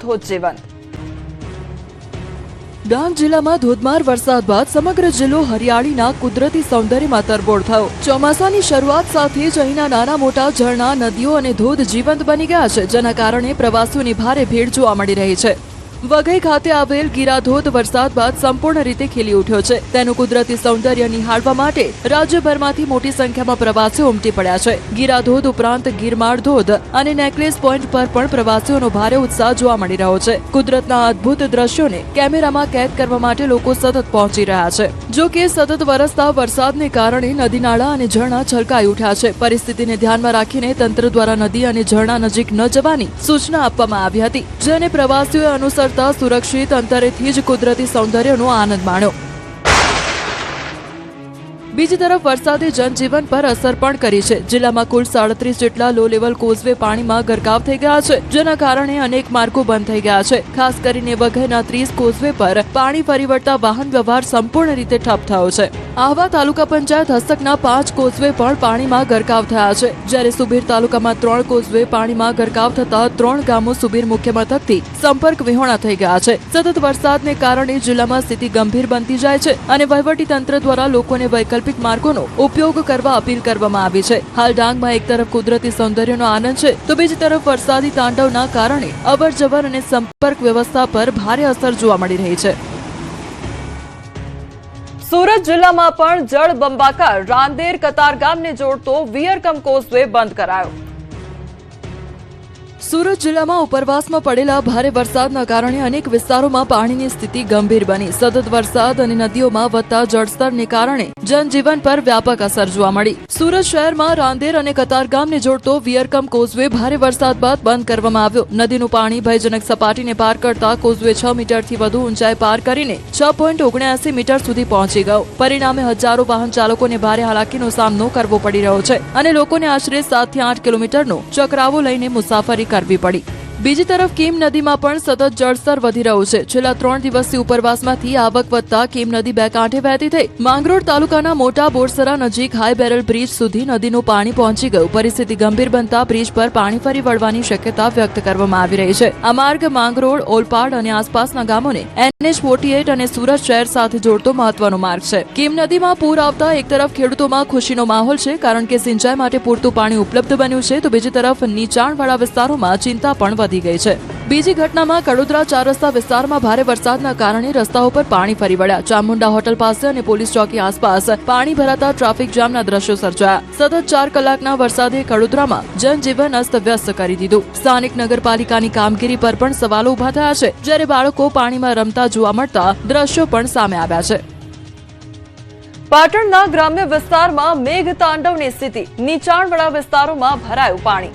ધોધ જીવંત। ડાંગ જિલ્લામાં ધોધમાર વરસાદ બાદ સમગ્ર જિલ્લો હરિયાળીના કુદરતી સૌંદર્યમાં તરબોળ થયો। ચોમાસાની શરૂઆત સાથે જ અહીંના નાના મોટા ઝરણા, નદીઓ અને ધોધ જીવંત બની ગયા છે, જેના કારણે પ્રવાસીઓની ભારે ભીડ જોવા મળી રહી છે। વઘઈ ખાતે આવેલ ગીરાધોધ વરસાદ બાદ સંપૂર્ણ રીતે ખીલી ઉઠ્યો છે। તેનું કુદરતી સૌંદર્ય નિહાળવા માટે રાજ્યભરમાંથી મોટી સંખ્યામાં પ્રવાસીઓ ઉમટી પડ્યા છે। ગીરાધોધ ઉપરાંત ગીરમાળ ધોધ અને નેકલેસ પોઈન્ટ પર પણ પ્રવાસીઓનો ભારે ઉત્સાહ જોવા મળી રહ્યો છે। કુદરતના અદ્ભુત દ્રશ્યોને કેમેરામાં કેદ કરવા માટે લોકો સતત પહોંચી રહ્યા છે। જો કે સતત વરસતા વરસાદને કારણે નદી નાળા અને ઝરણા છલકાઈ ઉઠ્યા છે। પરિસ્થિતિને ધ્યાનમાં રાખીને તંત્ર દ્વારા નદી અને ઝરણા નજીક ન જવાની સૂચના આપવામાં આવી હતી, જેને પ્રવાસીઓએ અનુસરતા સુરક્ષિત અંતરેથી જ કુદરતી સૌંદર્યનો આનંદ માણ્યો। બીજી તરફ વરસાદે જનજીવન પર અસર પણ કરી છે। જિલ્લામાં કુલ 37 જેટલા લો લેવલ કોઝવે પાણીમાં ગરકાવ થઈ ગયા છે, જેના કારણે અનેક માર્ગો બંધ થઈ ગયા છે। ખાસ કરીને વઘઈના 30 કોઝવે પર પાણી ફરી વળતા વાહન વ્યવહાર સંપૂર્ણ રીતે ઠપ થયો છે। આહવા તાલુકા પંચાયત હસ્તકના 5 કોઝવે પણ પાણીમાં ગરકાવ થયા છે, જ્યારે સુબીર તાલુકામાં 3 કોઝવે પાણીમાં ગરકાવ થતા 3 ગામો સુબીર મુખ્ય મથકથી સંપર્ક વિહોણા થઈ ગયા છે। સતત વરસાદને કારણે જિલ્લામાં સ્થિતિ ગંભીર બનતી જાય છે અને વહીવટી તંત્ર દ્વારા લોકોને વૈકલ્પિક માર્ગોનો ઉપયોગ કરવા અપીલ કરવામાં આવી છે। હાલ ડાંગમાં એક તરફ કુદરતી સૌંદર્યનો આનંદ છે, તો બીજી તરફ વરસાદી તાંડવના કારણે અવરજવર અને સંપર્ક વ્યવસ્થા પર ભારે અસર જોવા મળી રહી છે। સુરત જિલ્લામાં પણ જળબંબાકાર રાંદેર કતારગામને જોડતો વિયરકમ કોઝવે બંધ કરાયો। સુરત જિલ્લામાં ઉપરવાસમાં પડેલા ભારે વરસાદના કારણે અનેક વિસ્તારોમાં પાણીની સ્થિતિ ગંભીર બની। સતત વરસાદ અને નદીઓમાં વધતા જળસ્તરને કારણે જનજીવન પર વ્યાપક અસર જોવા મળી। સુરત શહેરમાં રાંદેર અને કતારગામને જોડતો વિયરકમ કોઝવે ભારે વરસાદ બાદ બંધ કરવામાં આવ્યો। નદીનું પાણી ભયજનક સપાટીને પાર કરતા કોઝવે 6 મીટરથી વધુ ઊંચાઈ પાર કરીને 6.79 મીટર સુધી પહોંચી ગયો। પરિણામે હજારો વાહન ચાલકોને ભારે હાલાકીનો સામનો કરવો પડી રહ્યો છે અને લોકોને આશરે 7 થી 8 કિલોમીટરનો ચક્રાવો લઈને મુસાફરી કરવી પડી। બીજી તરફ કીમ નદીમાં પણ સતત જળસ્તર વધી રહ્યું છે। છેલ્લા 3 દિવસથી ઉપરવાસમાંથી આવક વધતા કીમ નદી બે કાંઠે વહેતી થઈ માંગરોળ તાલુકાના મોટા બોરસરા નજીક હાઈ બેરલ બ્રિજ સુધી નદીનું પાણી પહોંચી ગયું। પરિસ્થિતિ ગંભીર બનતા બ્રિજ પર પાણી ફરી વળવાની શક્યતા વ્યક્ત કરવામાં આવી રહી છે। આ માર્ગ માંગરોળ, ઓલપાડ અને આસપાસના ગામોને NH48 અને સુરત શહેર સાથે જોડતો મહત્વનો માર્ગ છે। કીમ નદીમાં પૂર આવતા એક તરફ ખેડૂતોમાં ખુશીનો માહોલ છે, કારણ કે સિંચાઈ માટે પૂરતું પાણી ઉપલબ્ધ બન્યું છે, તો બીજી તરફ નીચાણવાળા વિસ્તારોમાં ચિંતા પણ વધી ગઈ છે। બીજી ઘટનામાં કડોદરા 4 રસ્તા વિસ્તારમાં ભારે વરસાદના કારણે રસ્તાઓ પર પાણી ફરી વળ્યા। ચામુંડા હોટલ પાસે અને પોલીસ ચોકી આસપાસ પાણી ભરાતા ટ્રાફિક જામના દ્રશ્યો સર્જાયા। સતત 4 કલાકના વરસાદે કડોદરામાં જનજીવન અસ્તવ્યસ્ત કરી દીધું। સ્થાનિક નગરપાલિકાની કામગીરી પર પણ સવાલો ઉભા થયા છે, જ્યારે બાળકો પાણીમાં રમતા જોવા મળતા દ્રશ્યો પણ સામે આવ્યા છે। પાટણના ગ્રામ્ય વિસ્તારમાં મેઘ તાંડવની સ્થિતિ, નીચાણવાળા વિસ્તારોમાં ભરાયું પાણી।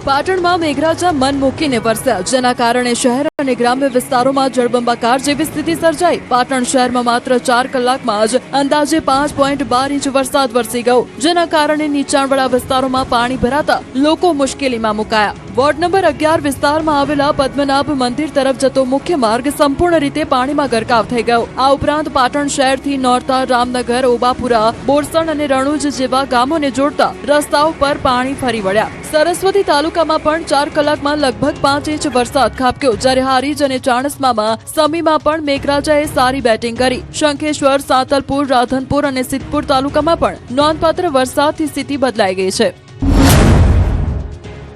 પાટણમાં મેઘરાજા મન મૂકીને વરસ્યા, જેના કારણે શહેર અને ગ્રામ્ય વિસ્તારોમાં જળબંબાકાર જેવી સ્થિતિ સર્જાઈ। પાટણ શહેરમાં માત્ર 4 કલાકમાં જ અંદાજે 5.12 ઇંચ વરસાદ વરસી ગયો, જેના કારણે નીચાણવાળા વિસ્તારોમાં પાણી ભરાતા લોકો મુશ્કેલીમાં મુકાયા। વોર્ડ નંબર 11 વિસ્તારમાં આવેલા પદ્મનાભ મંદિર તરફ જતો મુખ્ય માર્ગ સંપૂર્ણ રીતે પાણીમાં ગરકાવ થઈ ગયો। આ ઉપરાંત પાટણ શહેરથી નોરતા, રામનગર, ઓબાપુરા, બોરસણ અને રણુજ જેવા ગામોને જોડતા રસ્તાઓ પર પાણી ફરી વળ્યા। સરસ્વતી તાલુકામાં પણ 4 કલાકમાં લગભગ 5 ઇંચ વરસાદ ખાબક્યો, જ્યારે હારીજ અને ચાણસ્મામાં સમીમાં પણ મેઘરાજાએ સારી બેટિંગ કરી। શંખેશ્વર, સાંતલપુર, રાધનપુર અને સિદ્ધપુર તાલુકામાં પણ નોંધપાત્ર વરસાદથી સ્થિતિ બદલાઈ ગઈ છે।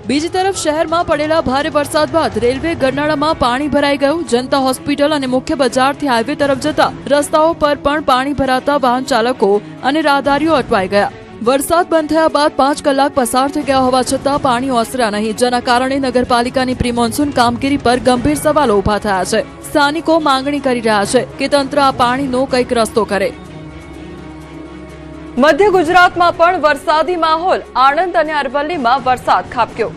બીજી તરફ શહેરમાં પડેલા ભારે વરસાદ બાદ રેલવે ગરનાળામાં પાણી ભરાઈ ગયું। જનતા હોસ્પિટલ અને મુખ્ય બજારથી હાઈવે તરફ જતા રસ્તાઓ પર પણ પાણી ભરાતા વાહન ચાલકો અને રાહદારીઓ અટવાઈ ગયા। વરસાદ બંધ થયા બાદ 5 કલાક પસાર થઈ ગયા હોવા છતાં પાણી ઓસર્યા નહીં, જેના કારણે નગરપાલિકાની પ્રી મોન્સૂન કામગીરી પર ગંભીર સવાલો ઉભા થયા છે। સ્થાનિકો માંગણી કરી રહ્યા છે કે તંત્ર આ પાણીનો કંઈક રસ્તો કરે। મધ્ય ગુજરાતમાં પણ વરસાદી માહોલ, આણંદ અને અરવલ્લીમાં વરસાદ ખાબક્યો।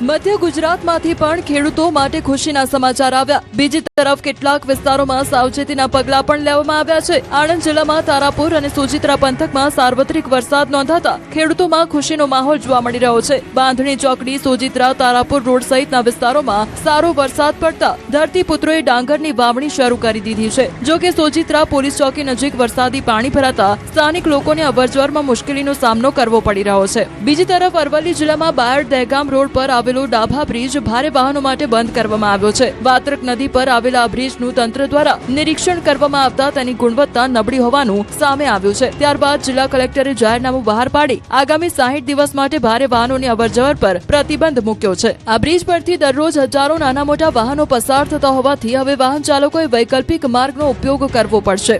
મધ્ય ગુજરાતમાંથી પણ ખેડૂતો માટે ખુશીના સમાચાર આવ્યા। બીજી તરફ કેટલાક વિસ્તારોમાં સાવચેતીના પગલાં પણ લેવામાં આવ્યા છે। આણંદ જિલ્લામાં તારાપુર અને સોજિત્રા પંથકમાં સાર્વત્રિક વરસાદ નોંધાતા ખેડૂતોમાં ખુશીનો માહોલ જોવા મળી રહ્યો છે। બાંધણી ચોકડી, સોજિત્રા, તારાપુર રોડ સહિતના વિસ્તારોમાં સારો વરસાદ પડતા ધરતીપુત્રોએ ડાંગરની વાવણી શરૂ કરી દીધી છે। જો કે સોજિત્રા પોલીસ ચોકી નજીક વરસાદી પાણી ભરાતા સ્થાનિક લોકોને અવરજવરમાં મુશ્કેલીનો સામનો કરવો પડી રહ્યો છે। બીજી તરફ અરવલ્લી જિલ્લામાં બાયડ દહેગામ રોડ પર આવેલો ડાભા બ્રિજ ભારે વાહનો માટે બંધ કરવામાં આવ્યો છે. વાત્રક નદી પર આવેલા આ બ્રિજનું તંત્ર દ્વારા નિરીક્ષણ કરવામાં આવતા તેની ગુણવત્તા નબળી હોવાનું સામે આવ્યું છે. ત્યારબાદ જિલ્લા કલેક્ટરે જાહેરનામું બહાર પાડી આગામી 60 દિવસ માટે ભારે વાહનોની અવરજવર પર પ્રતિબંધ મૂક્યો છે. આ બ્રિજ પરથી દરરોજ હજારો નાના મોટા વાહનો પસાર થતા હોવાથી હવે વાહન ચાલકોએ વૈકલ્પિક માર્ગનો ઉપયોગ કરવો પડશે.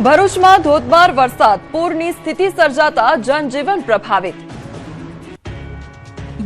ભરૂચમાં ધોધમાર વરસાદ, પૂરની સ્થિતિ સર્જાતા જનજીવન પ્રભાવિત.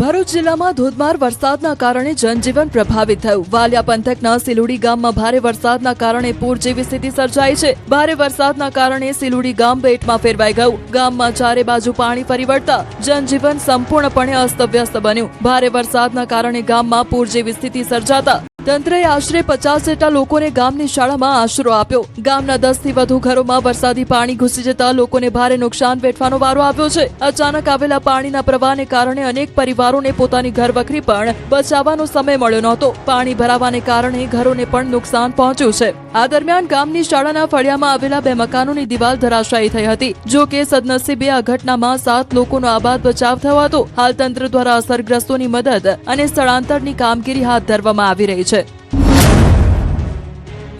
ભરૂચ જિલ્લામાં ધોધમાર વરસાદના કારણે જનજીવન પ્રભાવિત થયું. વાલિયા પંથકના સિલુડી ગામમાં ભારે વરસાદના કારણે પૂર જેવી સ્થિતિ સર્જાઈ છે. ભારે વરસાદના કારણે સિલુડી ગામ બેટમાં ફેરવાઈ ગયું. ગામમાં ચારે બાજુ પાણી ફરી વળતા જનજીવન સંપૂર્ણપણે અસ્તવ્યસ્ત બન્યું. ભારે વરસાદના કારણે ગામમાં પૂર જેવી સ્થિતિ સર્જાતા તંત્રએ આશરે 50 જેટલા લોકોને ગામની શાળામાં આશરો આપ્યો. ગામના 10 થી વધુ ઘરોમાં વરસાદી પાણી ઘૂસી જતા લોકોને ભારે નુકસાન વેઠવાનો વારો આવ્યો છે. અચાનક આવેલા પાણીના પ્રવાહને કારણે અનેક પરિવારોને પોતાની ઘરવખરી પણ બચાવવાનો સમય મળ્યો નહોતો. પાણી ભરાવાને કારણે ઘરોને પણ નુકસાન પહોંચ્યું છે. આ દરમિયાન ગામની શાળાના ફળિયામાં આવેલા 2 મકાનોની દિવાલ ધરાશાયી થઈ હતી. જો કે સદનસીબે આ ઘટનામાં 7 લોકોનો આબાદ બચાવ થયો હતો. હાલ તંત્ર દ્વારા અસરગ્રસ્તોની મદદ અને સ્થળાંતરની કામગીરી હાથ ધરવામાં આવી રહી છે.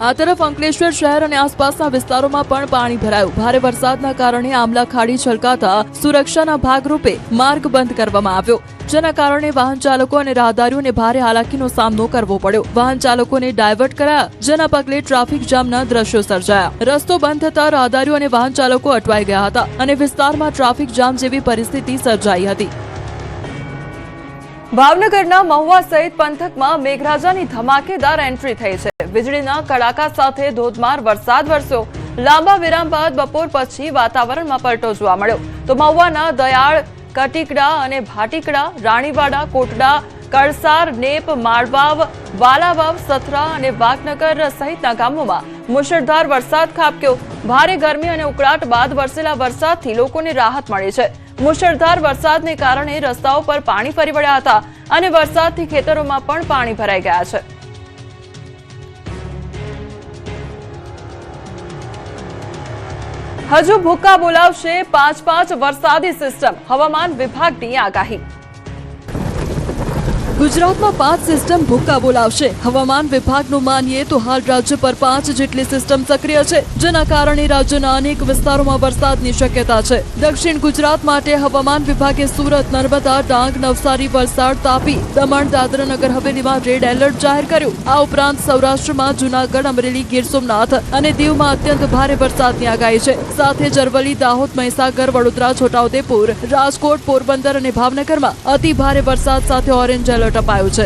આ તરફ અંકલેશ્વર શહેર અને આસપાસના વિસ્તારોમાં પણ પાણી ભરાયું. ભારે વરસાદના કારણે આમલા ખાડી છલકાતા સુરક્ષાના ભાગરૂપે માર્ગ બંધ કરવામાં આવ્યો, જેના કારણે વાહન ચાલકો અને રાહદારીઓને ભારે હાલાકીનો સામનો કરવો પડ્યો. વાહન ચાલકોને ડાયવર્ટ કરાયા, જેના પગલે ટ્રાફિક જામના દ્રશ્યો સર્જાયા. રસ્તો બંધ થતા રાહદારીઓ અને વાહન ચાલકો અટવાઈ ગયા હતા અને વિસ્તારમાં ટ્રાફિક જામ જેવી પરિસ્થિતિ સર્જાઈ હતી. ભાવનગરના મહુવા સહિત પંથકમાં મેઘરાજાની ધમાકેદાર એન્ટ્રી થઈ છે. વીજળીના કડાકા સાથે ધોધમાર વરસાદ વરસ્યો. લાંબા વિરામ બાદ બપોર પછી વાતાવરણમાં પલટો જોવા મળ્યો. તો મહુવાના દયાળ, કટીકડા અને ભાટીકડા, રાણીવાડા, કોટડા, કળસાર, નેપ, માળવાવ, વાલાવાવ, સથરા અને વાઘનગર સહિતના ગામોમાં મુશળધાર વરસાદ ખાબક્યો. ભારે ગરમી અને ઉકળાટ બાદ વરસેલા વરસાદથી લોકોને રાહત મળી છે. મુશળધાર વરસાદને કારણે રસ્તાઓ પર પાણી ફરી વળ્યા હતા અને વરસાદથી ખેતરોમાં પણ પાણી ભરાઈ ગયા છે. હજુ ભૂક્કા બોલાવશે 5 વરસાદી સિસ્ટમ, હવામાન વિભાગની આગાહી. ગુજરાતમાં 5 સિસ્ટમ ભૂક્કા બોલાવશે. હવામાન વિભાગનું માનીએ તો હાલ રાજ્ય પર 5 જેટલી સિસ્ટમ સક્રિય છે, જેના કારણે રાજ્યના અનેક વિસ્તારોમાં વરસાદની શક્યતા છે. દક્ષિણ ગુજરાત માટે હવામાન વિભાગે સુરત, નર્મદા, ડાંગ, નવસારી, વલસાડ, તાપી, દમણ, દાદરા નગર હવેલીમાં રેડ એલર્ટ જાહેર કર્યું. આ ઉપરાંત સૌરાષ્ટ્રમાં જૂનાગઢ, અમરેલી, ગીર સોમનાથ અને દીવમાં અત્યંત ભારે વરસાદની આગાહી છે. સાથે જ અરવલ્લી, દાહોદ, મહીસાગર, વડોદરા, છોટાઉદેપુર, રાજકોટ, પોરબંદર અને ભાવનગરમાં અતિ ભારે વરસાદ સાથે ઓરેન્જ એલર્ટ અપાયું છે.